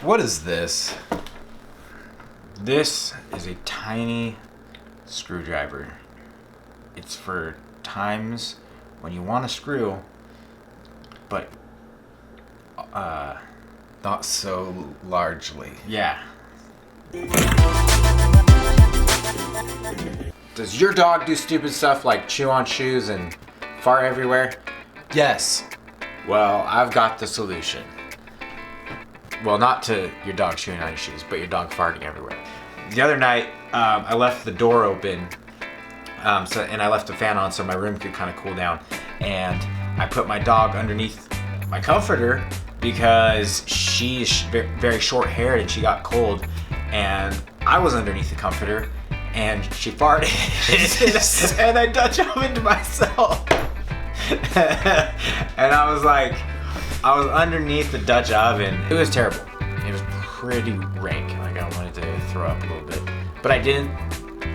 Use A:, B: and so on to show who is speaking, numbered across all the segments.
A: What is this?
B: This is a tiny screwdriver. It's for times when you want to screw, but
A: Not so largely.
B: yeah.
C: Does your dog do stupid stuff like chew on shoes and fart everywhere?
A: Yes.
C: Well, I've got the solution. Well, not to your dog chewing on your shoes, but your dog farting everywhere. The other night, I left the door open, and I left the fan on so my room could kind of cool down. And I put my dog underneath my comforter because she's very short-haired and she got cold. And I was underneath the comforter, and she farted, and I Dutch ovened myself. And I was underneath the Dutch oven. It was terrible. It was pretty rank. Like, I wanted to throw up a little bit, but I didn't.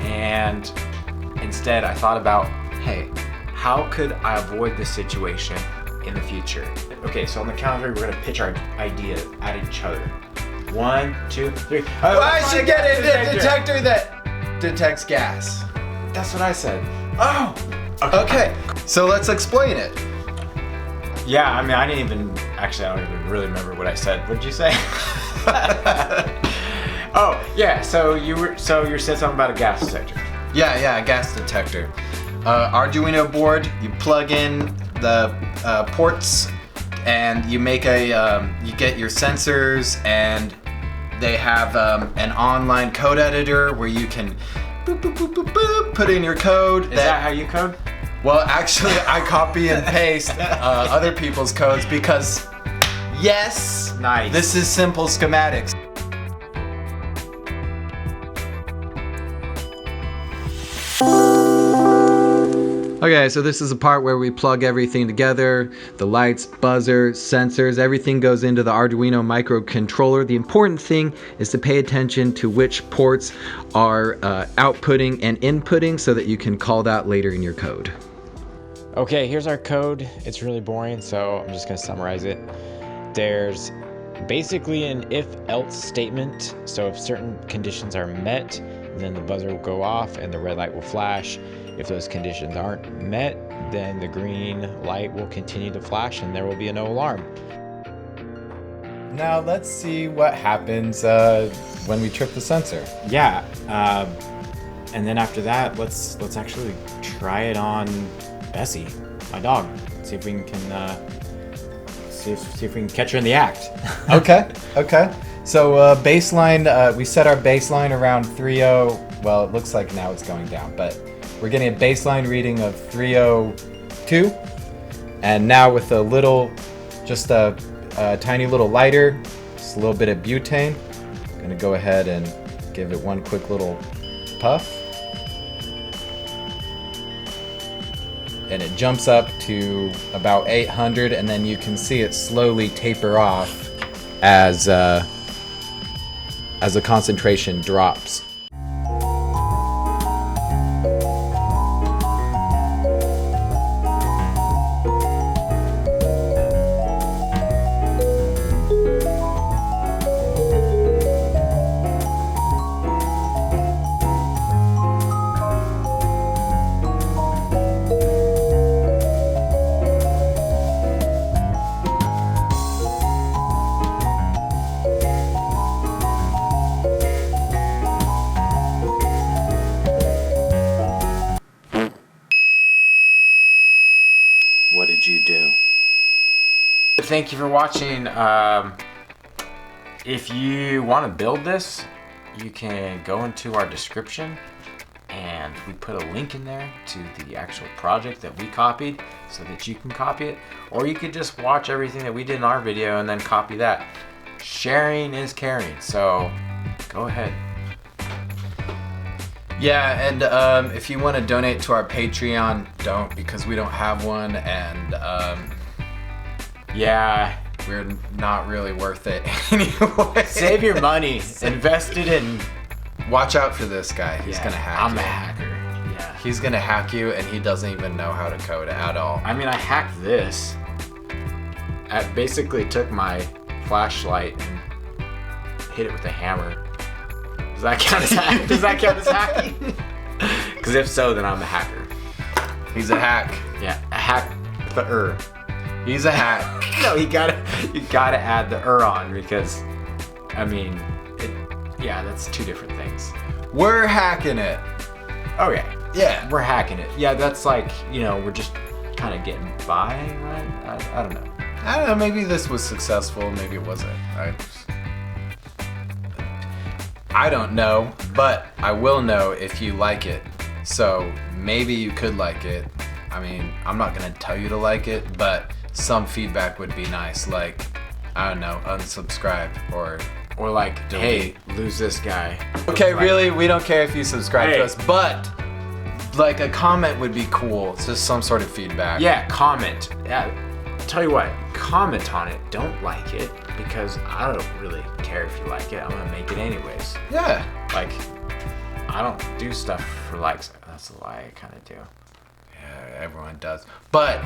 C: And instead, I thought about, hey, how could I avoid this situation in the future? Okay, so on the count of three, we're gonna pitch our idea at each other. 1, 2, 3.
A: I should get a detector that detects gas.
C: That's what I said.
A: Oh. Okay. So let's explain it.
B: Yeah, I mean, I don't even really remember what I said. What did you say? Oh, yeah. So you said something about a gas detector.
A: Yeah, a gas detector. Arduino board. You plug in the ports, and you make you get your sensors, and they have an online code editor where you can boop, boop, boop, boop, boop, put in your code.
B: Is that how you code?
A: Well, actually, I copy and paste other people's codes because, yes,
B: Nice.
A: This is simple schematics. Okay, so this is the part where we plug everything together. The lights, buzzer, sensors, everything goes into the Arduino microcontroller. The important thing is to pay attention to which ports are outputting and inputting so that you can call that later in your code.
D: Okay, here's our code. It's really boring, so I'm just gonna summarize it. There's basically an if-else statement. So if certain conditions are met, then the buzzer will go off and the red light will flash. If those conditions aren't met, then the green light will continue to flash and there will be a no alarm.
A: Now let's see what happens when we trip the sensor.
B: Yeah. And then after that, let's actually try it on Bessie, my dog. See if we can see if we can catch her in the act.
A: Okay. So baseline, we set our baseline around 3.0. Well, it looks like now it's going down, but we're getting a baseline reading of 302. And now with just a tiny little lighter, just a little bit of butane, I'm gonna go ahead and give it one quick little puff. And it jumps up to about 800, and then you can see it slowly taper off as the concentration drops.
C: What did you do? Thank you for watching. If you want to build this, you can go into our description and we put a link in there to the actual project that we copied so that you can copy it, or you could just watch everything that we did in our video and then copy that. Sharing is caring, so go ahead.
A: Yeah, and if you want to donate to our Patreon, don't, because we don't have one, and yeah, we're not really worth it anyway.
C: Save your money. Invest it in.
A: Watch out for this guy. He's gonna hack you.
C: I'm a hacker. Yeah.
A: He's gonna hack you, and he doesn't even know how to code at all.
C: I mean, I hacked this. I basically took my flashlight and hit it with a hammer. Does that count as Does that count as hacking? Because if so, then I'm a hacker.
A: He's a hack.
C: Yeah, a hack with the
A: He's a hack.
C: No, you gotta add the on because, I mean, yeah, that's two different things.
A: We're hacking it.
C: Okay.
A: Yeah.
C: We're hacking it. Yeah, that's like, we're just kind of getting by, right? I don't know.
A: I don't know, maybe this was successful, maybe it wasn't. I don't know, but I will know if you like it. So maybe you could like it. I mean, I'm not gonna tell you to like it, but some feedback would be nice. Like, I don't know, unsubscribe or
C: like,
A: delete.
C: hey, lose this guy.
A: Okay,
C: Like,
A: really, we don't care if you subscribe
C: Hey.
A: to us, but like a comment would be cool. It's just some sort of feedback.
C: Yeah, comment. Yeah, tell you what, comment on it. Don't like it because I don't really care if you like it. I'm gonna make it anyways.
A: Yeah.
C: Like, I don't do stuff for likes. That's a lie. I kind of do.
A: Yeah, everyone does. But